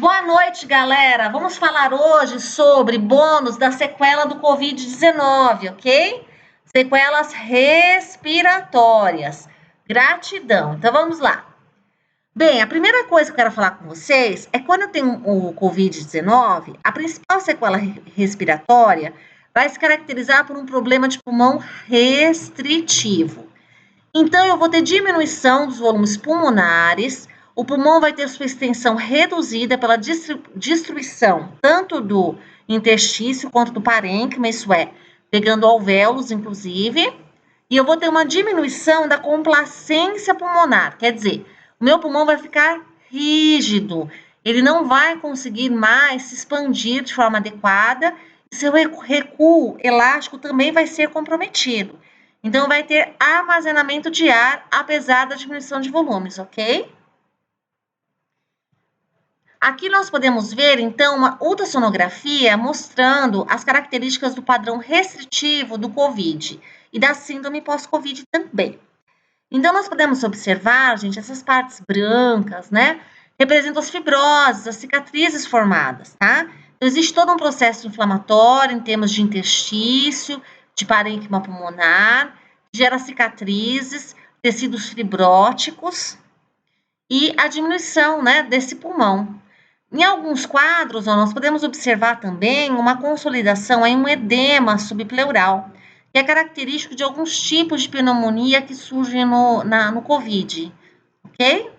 Boa noite, galera. Vamos falar hoje sobre bônus da sequela do Covid-19, ok? Sequelas respiratórias. Gratidão. Então vamos lá. Bem, a primeira coisa que eu quero falar com vocês é quando eu tenho o Covid-19, a principal sequela respiratória vai se caracterizar por um problema de pulmão restritivo. Então, eu vou ter diminuição dos volumes pulmonares, o pulmão vai ter sua extensão reduzida pela destruição tanto do interstício quanto do parênquima, isso é, pegando alvéolos, inclusive, e eu vou ter uma diminuição da complacência pulmonar, quer dizer, o meu pulmão vai ficar rígido, ele não vai conseguir mais se expandir de forma adequada, e seu recuo elástico também vai ser comprometido. Então, vai ter armazenamento de ar, apesar da diminuição de volumes, ok? Aqui nós podemos ver, então, uma ultrassonografia mostrando as características do padrão restritivo do COVID e da síndrome pós-COVID também. Então, nós podemos observar, gente, essas partes brancas, né? Representam as fibroses, as cicatrizes formadas, tá? Então, existe todo um processo inflamatório em termos de interstício, de parênquima pulmonar, gera cicatrizes, tecidos fibróticos e a diminuição, né, desse pulmão. Em alguns quadros, nós podemos observar também uma consolidação em um edema subpleural, que é característico de alguns tipos de pneumonia que surgem no COVID, ok?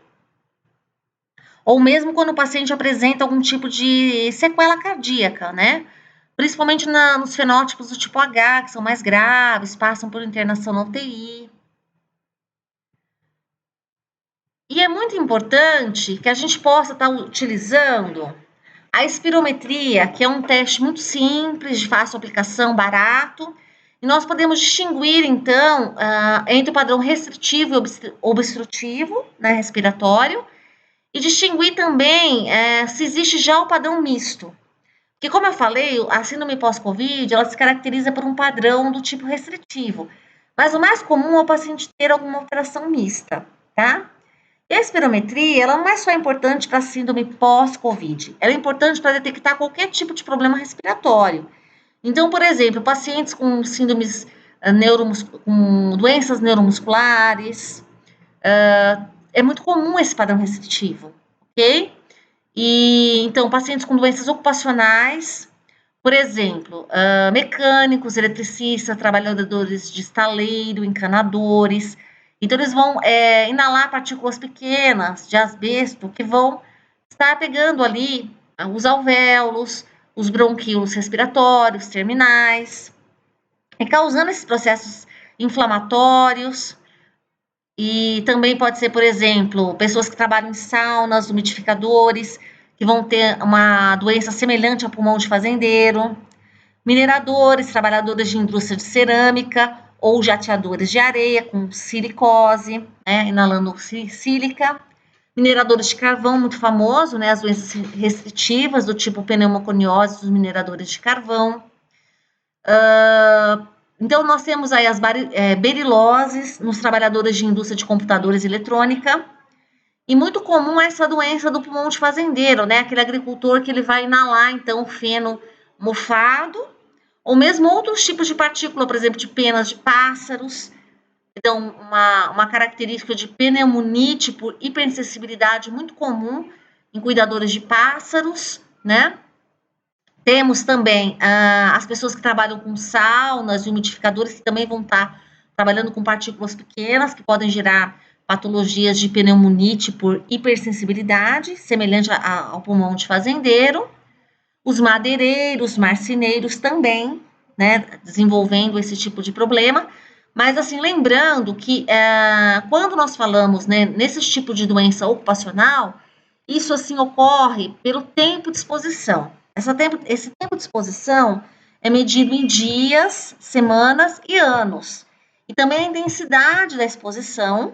Ou mesmo quando o paciente apresenta algum tipo de sequela cardíaca, né? Principalmente nos fenótipos do tipo H, que são mais graves, passam por internação na UTI. E é muito importante que a gente possa estar utilizando a espirometria, que é um teste muito simples, de fácil aplicação, barato, e nós podemos distinguir, então, entre o padrão restritivo e obstrutivo, né, respiratório, e distinguir também se existe já o padrão misto. Porque, como eu falei, a síndrome pós-Covid, ela se caracteriza por um padrão do tipo restritivo, mas o mais comum é o paciente ter alguma alteração mista, tá? E a espirometria, ela não é só importante para a síndrome pós-Covid, ela é importante para detectar qualquer tipo de problema respiratório. Então, por exemplo, pacientes com síndromes com doenças neuromusculares, é muito comum esse padrão restritivo, ok? E, então, pacientes com doenças ocupacionais, por exemplo, mecânicos, eletricistas, trabalhadores de estaleiro, encanadores. Então, eles vão inalar partículas pequenas de asbesto que vão estar pegando ali os alvéolos, os bronquíolos respiratórios terminais, e causando esses processos inflamatórios. E também pode ser, por exemplo, pessoas que trabalham em saunas, umidificadores, que vão ter uma doença semelhante ao pulmão de fazendeiro, mineradores, trabalhadores de indústria de cerâmica ou jateadores de areia com silicose, né, inalando sílica, mineradores de carvão, muito famoso, né, as doenças restritivas do tipo pneumoconiose dos mineradores de carvão. Então, nós temos aí as beriloses nos trabalhadores de indústria de computadores e eletrônica, e muito comum essa doença do pulmão de fazendeiro, né, aquele agricultor que ele vai inalar, então, o feno mofado, ou mesmo outros tipos de partícula, por exemplo, de penas de pássaros. Então, uma característica de pneumonite por hipersensibilidade muito comum em cuidadores de pássaros, né? Temos também as pessoas que trabalham com saunas e umidificadores, que também vão estar trabalhando com partículas pequenas, que podem gerar patologias de pneumonite por hipersensibilidade, semelhante ao pulmão de fazendeiro. Os madeireiros, marceneiros também, né, desenvolvendo esse tipo de problema. Mas, assim, lembrando que quando nós falamos, né, nesse tipo de doença ocupacional, isso, assim, ocorre pelo tempo de exposição. Esse tempo de exposição é medido em dias, semanas e anos. E também a intensidade da exposição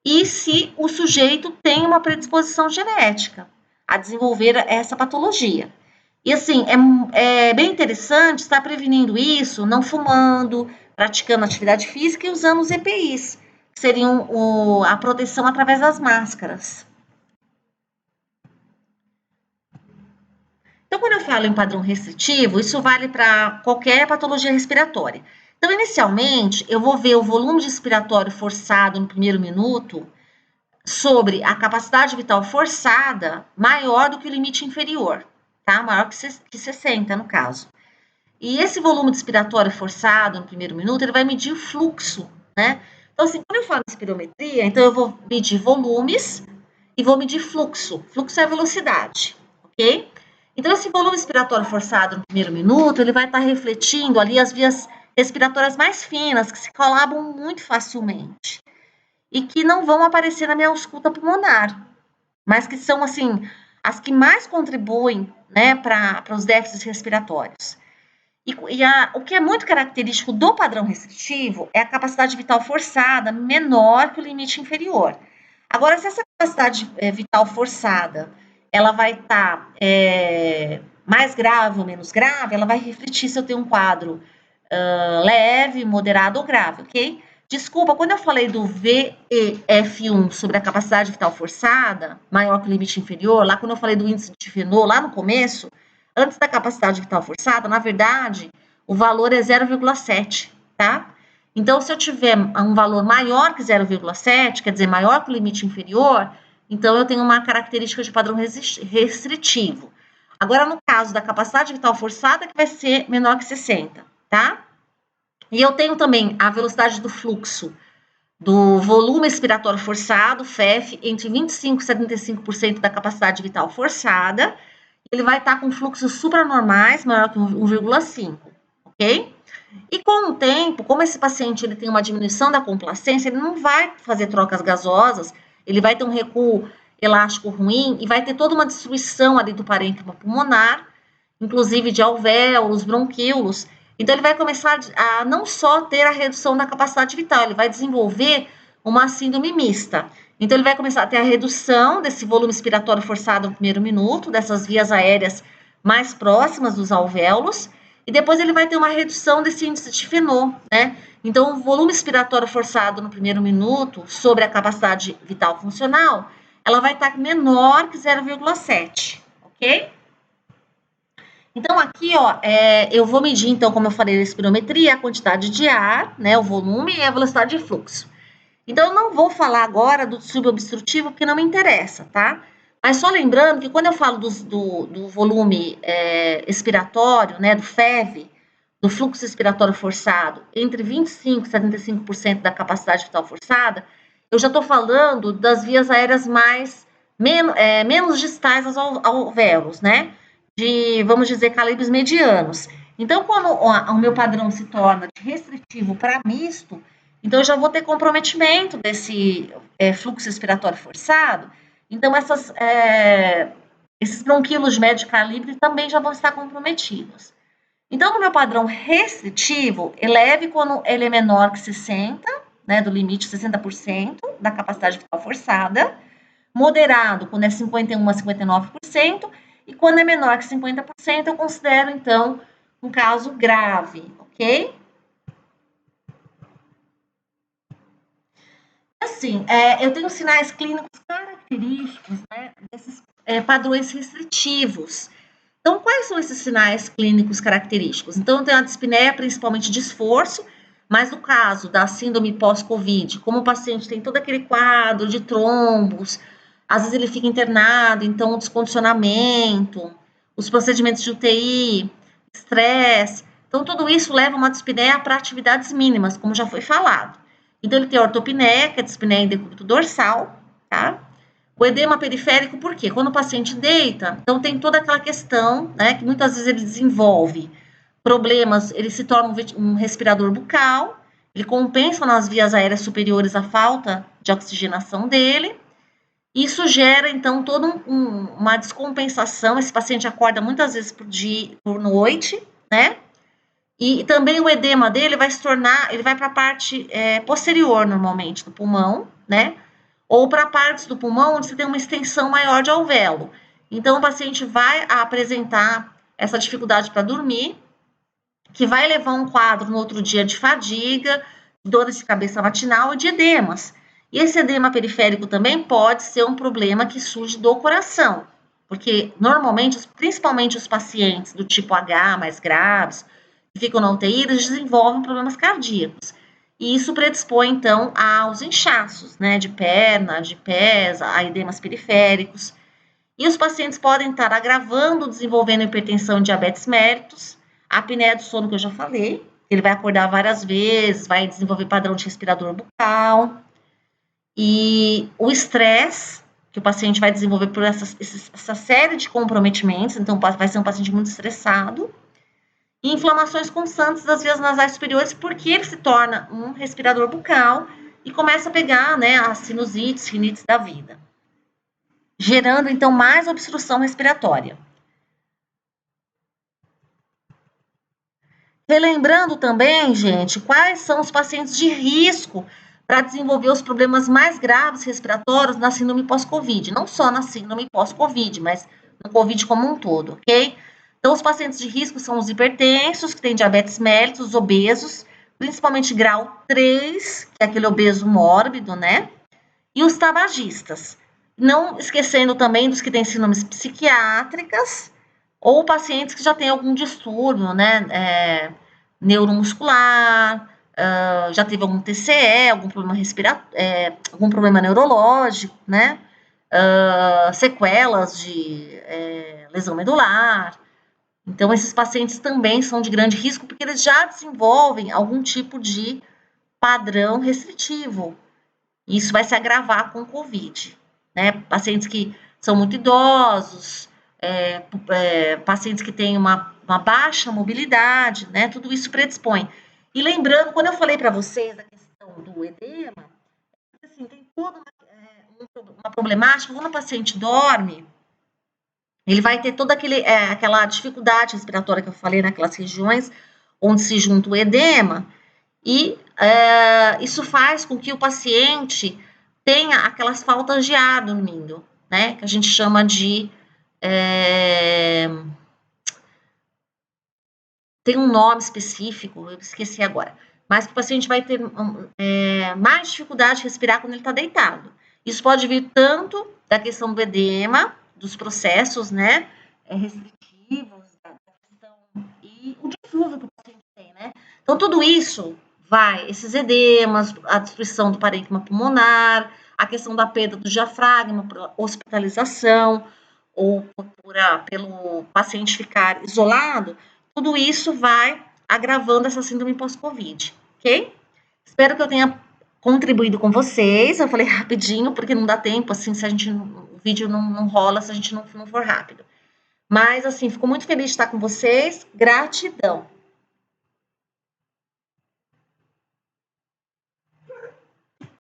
e se o sujeito tem uma predisposição genética a desenvolver essa patologia. E assim, é bem interessante estar prevenindo isso, não fumando, praticando atividade física e usando os EPIs, que seriam a proteção através das máscaras. Então, quando eu falo em padrão restritivo, isso vale para qualquer patologia respiratória. Então, inicialmente, eu vou ver o volume respiratório forçado no primeiro minuto sobre a capacidade vital forçada maior do que o limite inferior, tá? Maior que 60, no caso. E esse volume respiratório forçado no primeiro minuto, ele vai medir o fluxo, né? Então, assim, quando eu falo em espirometria, então eu vou medir volumes e vou medir fluxo. Fluxo é a velocidade, ok? Então, esse volume respiratório forçado no primeiro minuto, ele vai estar refletindo ali as vias respiratórias mais finas, que se colabam muito facilmente e que não vão aparecer na minha ausculta pulmonar, mas que são, assim, as que mais contribuem, né, para os déficits respiratórios. O que é muito característico do padrão restritivo é a capacidade vital forçada menor que o limite inferior. Agora, se essa capacidade vital forçada ela vai estar mais grave ou menos grave, ela vai refletir se eu tenho um quadro leve, moderado ou grave, ok? Desculpa, quando eu falei do VEF1 sobre a capacidade vital forçada, maior que o limite inferior, lá quando eu falei do índice de Fenot, lá no começo, antes da capacidade vital forçada, na verdade, o valor é 0,7, tá? Então, se eu tiver um valor maior que 0,7, quer dizer, maior que o limite inferior, então eu tenho uma característica de padrão restritivo. Agora, no caso da capacidade vital forçada, que vai ser menor que 60, tá? E eu tenho também a velocidade do fluxo do volume expiratório forçado, FEF, entre 25% e 75% da capacidade vital forçada. Ele vai estar com fluxos supranormais, maior que 1,5, ok? E com o tempo, como esse paciente ele tem uma diminuição da complacência, ele não vai fazer trocas gasosas, ele vai ter um recuo elástico ruim e vai ter toda uma destruição ali do parênquima pulmonar, inclusive de alvéolos, bronquíolos. Então, ele vai começar a não só ter a redução da capacidade vital, ele vai desenvolver uma síndrome mista. Então, ele vai começar a ter a redução desse volume expiratório forçado no primeiro minuto, dessas vias aéreas mais próximas dos alvéolos, e depois ele vai ter uma redução desse índice de Fenot, né? Então, o volume expiratório forçado no primeiro minuto sobre a capacidade vital funcional, ela vai estar menor que 0,7, ok? Então, aqui, ó, eu vou medir, então, como eu falei, a espirometria, a quantidade de ar, né, o volume e a velocidade de fluxo. Então, eu não vou falar agora do subobstrutivo, porque não me interessa, tá? Mas só lembrando que quando eu falo do volume expiratório, né, do FEV, do fluxo expiratório forçado, entre 25% e 75% da capacidade vital forçada, eu já estou falando das vias aéreas menos distais aos alvéolos, né? De, vamos dizer, calibres medianos. Então, quando o meu padrão se torna de restritivo para misto, então eu já vou ter comprometimento desse fluxo expiratório forçado. Então, esses bronquíolos de médio calibre também já vão estar comprometidos. Então, no meu padrão restritivo, eleve quando ele é menor que 60, né, do limite 60% da capacidade vital forçada, moderado quando é 51 a 59%, e quando é menor que 50%, eu considero, então, um caso grave, ok? Assim, eu tenho sinais clínicos característicos, né, desses padrões restritivos. Então, quais são esses sinais clínicos característicos? Então, eu tenho a dispneia principalmente de esforço, mas no caso da síndrome pós-Covid, como o paciente tem todo aquele quadro de trombos, às vezes ele fica internado, então o descondicionamento, os procedimentos de UTI, estresse, então tudo isso leva uma dispneia para atividades mínimas, como já foi falado. Então, ele tem a ortopneia, que é a dispneia em decúbito dorsal, tá? O edema periférico, por quê? Quando o paciente deita, então tem toda aquela questão, né, que muitas vezes ele desenvolve problemas, ele se torna um respirador bucal, ele compensa nas vias aéreas superiores a falta de oxigenação dele, e isso gera, então, toda uma descompensação, esse paciente acorda muitas vezes por noite, né, e também o edema dele vai se tornar, ele vai para a parte posterior, normalmente, do pulmão, né, ou para partes do pulmão onde você tem uma extensão maior de alvéolo. Então, o paciente vai apresentar essa dificuldade para dormir, que vai levar um quadro no outro dia de fadiga, dores de cabeça matinal e de edemas. E esse edema periférico também pode ser um problema que surge do coração, porque normalmente, principalmente os pacientes do tipo H mais graves, que ficam na UTI, eles desenvolvem problemas cardíacos. E isso predispõe, então, aos inchaços, né, de perna, de pés, a edemas periféricos. E os pacientes podem estar agravando, desenvolvendo hipertensão e diabetes mellitus, a apneia do sono que eu já falei, ele vai acordar várias vezes, vai desenvolver padrão de respirador bucal, e o estresse, que o paciente vai desenvolver por essa série de comprometimentos, então vai ser um paciente muito estressado, e inflamações constantes das vias nasais superiores, porque ele se torna um respirador bucal e começa a pegar, né, as sinusites, rinites da vida, gerando, então, mais obstrução respiratória. Relembrando também, gente, quais são os pacientes de risco para desenvolver os problemas mais graves respiratórios na síndrome pós-Covid. Não só na síndrome pós-Covid, mas no Covid como um todo, ok? Então, os pacientes de risco são os hipertensos, que têm diabetes mellitus, os obesos, principalmente grau 3, que é aquele obeso mórbido, né? E os tabagistas. Não esquecendo também dos que têm síndromes psiquiátricas ou pacientes que já têm algum distúrbio, né? Neuromuscular, já teve algum TCE, algum problema respiratório, algum problema neurológico, né? Sequelas de lesão medular. Então, esses pacientes também são de grande risco, porque eles já desenvolvem algum tipo de padrão restritivo. E isso vai se agravar com o COVID, né? Pacientes que são muito idosos, pacientes que têm uma baixa mobilidade, né? Tudo isso predispõe. E lembrando, quando eu falei para vocês da questão do edema, assim, tem toda uma problemática. Quando o paciente dorme, ele vai ter toda aquela dificuldade respiratória que eu falei naquelas regiões onde se junta o edema, e isso faz com que o paciente tenha aquelas faltas de ar dormindo, né? Que a gente chama de tem um nome específico, eu esqueci agora, mas que o paciente vai ter mais dificuldade de respirar quando ele está deitado. Isso pode vir tanto da questão do edema, dos processos, né, restritivos, da questão, e o difúvio que o paciente tem, né? Então, tudo isso esses edemas, a destruição do parênquima pulmonar, a questão da perda do diafragma, por hospitalização, ou pelo paciente ficar isolado, tudo isso vai agravando essa síndrome pós-Covid, ok? Espero que eu tenha contribuído com vocês. Eu falei rapidinho, porque não dá tempo, assim, se o vídeo não rola, se a gente não for rápido. Mas, assim, fico muito feliz de estar com vocês. Gratidão!